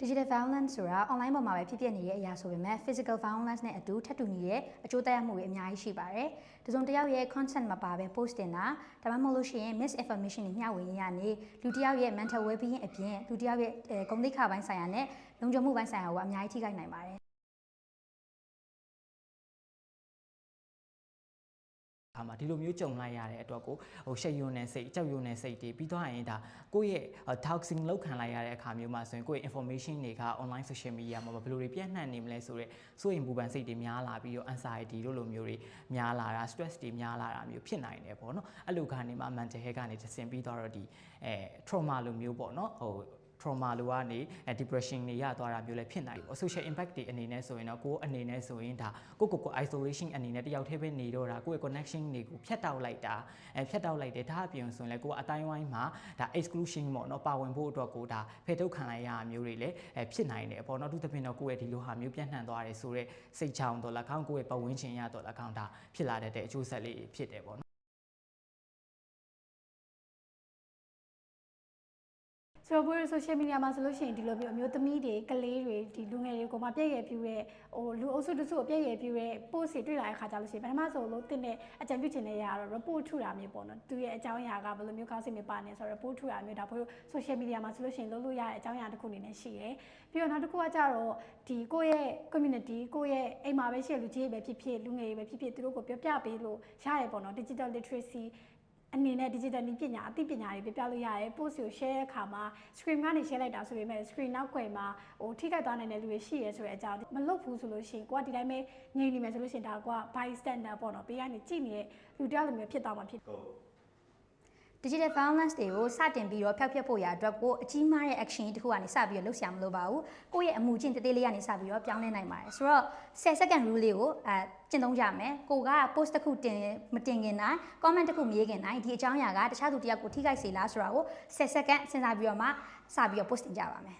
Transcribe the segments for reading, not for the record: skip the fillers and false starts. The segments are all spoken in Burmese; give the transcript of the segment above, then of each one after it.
Digital violence ဆိုတာ online ပေါ်မှာပဲဖြစ်နေတဲ့အရာဆိုပေမဲ့ physical violence နဲ့အတူထပ်တူညီတဲ့အကျိုးသက်ရောက်မှုတွေအများကြီးရှိပါတယ်။တစုံတစ်ယောက်ရဲ့ consent မပါဘဲ post တင်တာဒါမှမဟုတ်လို့ရှိရင် misinformation တွေမျှဝေရင်းကနေလူတစ်ယောက်ရဲ့ mental well-being အပြင်လူတစ်ယောက်ရဲ့ဂုဏ်သိက္ခာပိုင်းဆိုင်ရာနဲ့လုံခြုံမှုပိုင်းဆိုင်ရာကိုအများကြီးထိခိုက်နိုင်ပါတယ်ဒီလိုမျိုးကြုံလိုက်ရတဲ့အတွက်ကိုရှက်ယွန်းနေစိတ်ကြောက်ရွံ့နေစိတ်တွေပြီးသွားရင်ဒါကိုယ့်ရဲ့ toxic လောက်ခံလိုက်ရတဲ့အခါမျိုးမှာဆိုရင်ကိုယ့်ရဲ့ information တွေက online social media မှာဘယ်လိုတွေပြန့်နှံ့နေမလဲဆိုတော့စိုးရိမ်ပူပန်စိတ်တွေများလာပြီးတော့ anxiety တို့လိုမျိုးတွေများလာတာ stress တွေများလာတာမျိုးဖြစ်နိုင်တယ်ပေါ့နော်အဲ့လိုကနေမှ mental health ကနေဆင်ပြီးတော့ဒီtrauma လိုမျိုးပေါ့နော်trauma လိုကနေ depression တွေရသွားတာမျိုးလည်းဖြစ်နိုင်တယ် social impact တွေအနေနဲ့ဆိုရင်တော့ကိုယ်အနေနဲ့ဆိုရင်ဒါကို isolation အနေနဲ့တယောက်တည်းပဲနေတော့တာကိုယ့်ရဲ့ connection တွေကိုဖြတ်တောက်လိုက်တာဖြတ်တောက်လိုက်တယ်ဒါအပြင်ဆိုရင်လည်းကိုယ်အတိုင်းဝိုင်းမှာဒါ exclusion ပေါ့နော်ပါဝင်ဖို့အတွက်ကိုဒါဖယ်ထုတ်ခံလိုက်ရတာမျိုးတွေလည်းဖြစ်နိုင်တယ်ပေါ့နော်အထူးသဖြင့်တော့ကိုယ့်ရဲ့ဒီလိုဟာမျိုးပြန့်နှံ့သွားတယ်ဆိုတော့စိတ်ချောင်းတော့၎င်းကိုယ့်ရဲ့ပတ်ဝန်းကျင်ရတော့၎င်းဒါဖြစ်လာတဲ့အကျိုးဆက်လေးဖြစ်တယ်ပေါ့နော်ဆိုတော့ social media မှာဆိုလို့ရှိရင်ဒီလိုမျိုးအမျိုးသမီးတွေကလေးတွေဒီလူငယ်တွေကိုမှပြည့်ရပြူတဲ့လူအုပ်စုတစုကိုပြည့်ရပြူတဲ့ post တွေတွေ့လာတဲ့ခါကျလို့ရှိရင်ပထမဆုံးလို့တင်တဲ့အကြံပြုချင်တဲ့ຢာကတော့ report ထုတာမျိုးပေါ့နော်သူရဲ့အကြောင်းအရာကဘယ်လိုမျိုးကောင်းစိတ်မျိုးပါနေဆိုတော့ report ထုတာမျိုးဒါဖို့ social media မှာဆိုလို့ရှိရင်လုပ်လို့ရတဲ့အကြောင်းအရာတစ်ခုအနေနဲ့ရှိတယ်ပြီးတော့နောက်တစ်ခုကကြတော့ဒီကိုယ့်ရဲ့ community ကိုယ့်ရဲ့အိမ်မှာပဲရှိတဲ့လူကြီးပဲဖြစ်ဖြစ်လူငယ်တွေပဲဖြစ်ဖြစ်သူတို့ကိုပြောပြပေးလို့ရတယ်ပေါ့နော် digital literacyအနေနဲ့ digital နည်းပညာအသိပညာတွေပြလို့ရတယ် post ကို share အခါမှာ screen ကနေ share လိုက်တာဆိုပေမဲ့ screen နောက်ွယ်မှာထိခိုက်သွားနိုင်တဲ့လူတွေရှိရဲဆိုတဲ့အကြောင်းမလုပ်ဘူးဆိုလို့ရှိရင်ကိုကဒီတိုင်းပဲငြိမ်နေမယ်ဆိုလို့ရှိရင်ဒါက bystander ပေါ့နော်ဘေးကနေကြည့်နေတဲ့လူတယောက်လိုမျိုးဖြစ်သွားမှာဖြစ်digital violence တွေကိုစတင်ပြီးတော့ဖျောက်ဖျက်ဖို့ရာအတွက်ကိုအကြီးမားတဲ့ action တစ်ခုကနေစပြီးတော့လုပ်ဆရာမလိုပါဘူးကိုယ့်ရဲ့အမှုကျင့်တေးလေးကနေစပြီးတော့ပြောင်းလဲနိုင်ပါတယ်ဆိုတော့10 second rule လေးကိုကျင့်သုံးကြမယ်ကိုက post တစ်ခုမတင်ခင်တိုင်း comment တစ်ခုမရေးခင်တိုင်းဒီအကြောင်းအရာကတခြားသူတစ်ယောက်ကိုထိခိုက်စေလားဆိုတာကို10 second စဉ်းစားပြီးတော့မှစပြီးတော့ post တင်ကြပါမယ်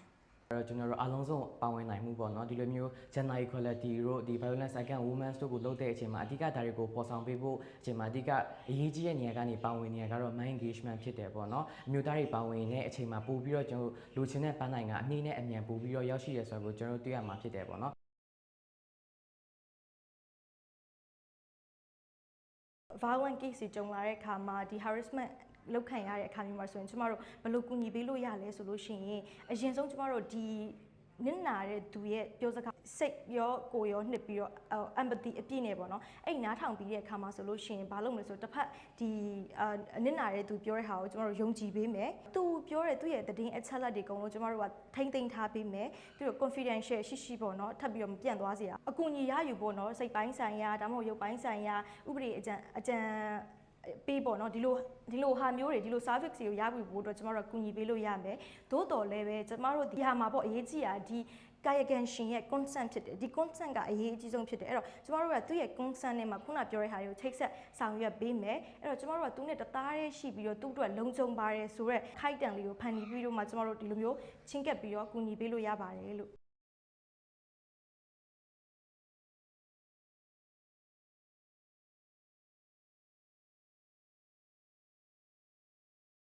အဲ့တော့ကျွန်တော်တို့အားလုံးစုံပါဝင်နိုင်မှုပေါ့နော်ဒီလိုမျိုး gender equality တို့ဒီ violence against women တို့ကိုလုပ်တဲ့အချိန်မှာအဓိကဒါတွေကိုပေါ်ဆောင်ပေးဖို့အချိန်မှာအဓိကအရေးကြီးတဲ့နေရာကနေပါဝင်နေရကတော့ mind engagement ဖြစ်တယ်ပေါ့နော်အမျိုးသားတွေပါဝင်တဲ့အချိန်မှာပို့ပြီးတော့ကျွန်တော်တို့လူချင်းတဲ့ပန်းနိုင်ကအနည်းနဲ့အမြန်ပို့ပြီးတော့ရောက်ရှိရဆိုတော့ကျွန်တော်တို့တွေ့ရမှာဖြစ်တယ်ပေါ့နော်violent case ကြုံလာတဲ့အခါမှာဒီ harassment လောက်ခံရတဲ့အခါမျိုးမှာဆိုရင်ကျမတို့ဘယ်လိုကူညီပေးလို့ရလဲဆိုလို့ရှိရင်အရင်ဆုံးကျမတို့ဒီနစ်နာတဲ့သူရဲ့ပြောစကားစိတ်ရောကိုယ်ရောနှစ်ပြီးတော့ empathy အပြည့်နဲ့ပေါ့နော်အဲ့နားထောင်ပြီးတဲ့အခါမှာဆိုလို့ရှိရင်ဘာလုပ်မလဲဆိုတော့တစ်ဖက်ဒီနစ်နာတဲ့သူပြောတဲ့ဟာကိုကျမတို့ယုံကြည်ပေးမယ်သူပြောတဲ့သူ့ရဲ့သတင်းအချက်အလက်တွေအကုန်လုံးကျမတို့ကထိမ့်သိမ်းထားပေးမယ်ပြီးတော့ confidential ရှိပေါ့နော်ထပ်ပြီးတော့မပြန့်သွားစေရအကူအညီရယူပေါ့နော်စိတ်ပိုင်းဆိုင်ရာဒါမှမဟုတ်ရုပ်ပိုင်းဆိုင်ရာဥပဒေအကြံပေးပေါ့နော်ဒီလိုဟာမျိုးတွေဒီလို service တွေကိုရပြီဖို့အတွက်ကျမတို့ကူညီပေးလို့ရမယ်သို့တော်လည်းပဲကျမတို့ဒီဟာမှာပေါ့အရေးကြီးတာဒီကာယကံရှင်ရဲ့ consent ဖြစ်တယ်ဒီ consent ကအရေးအကြီးဆုံးဖြစ်တယ်အဲ့တော့ကျမတို့ကသူ့ရဲ့ consent နဲ့မှာခုနပြောတဲ့ဟာတွေကိုချိတ်ဆက်ဆောင်ရွက်ပေးမယ်အဲ့တော့ကျမတို့ကသူနဲ့တသားတည်းရှိပြီးတော့သူ့အတွက်လုံခြုံပါတယ်ဆိုတော့ခိုက်တန်လေးကိုဖန်တီးပြီးတော့မှကျမတို့ဒီလိုမျိုးချင်းကပ်ပြီးတော့ကူညီပေးလို့ရပါတယ်လို့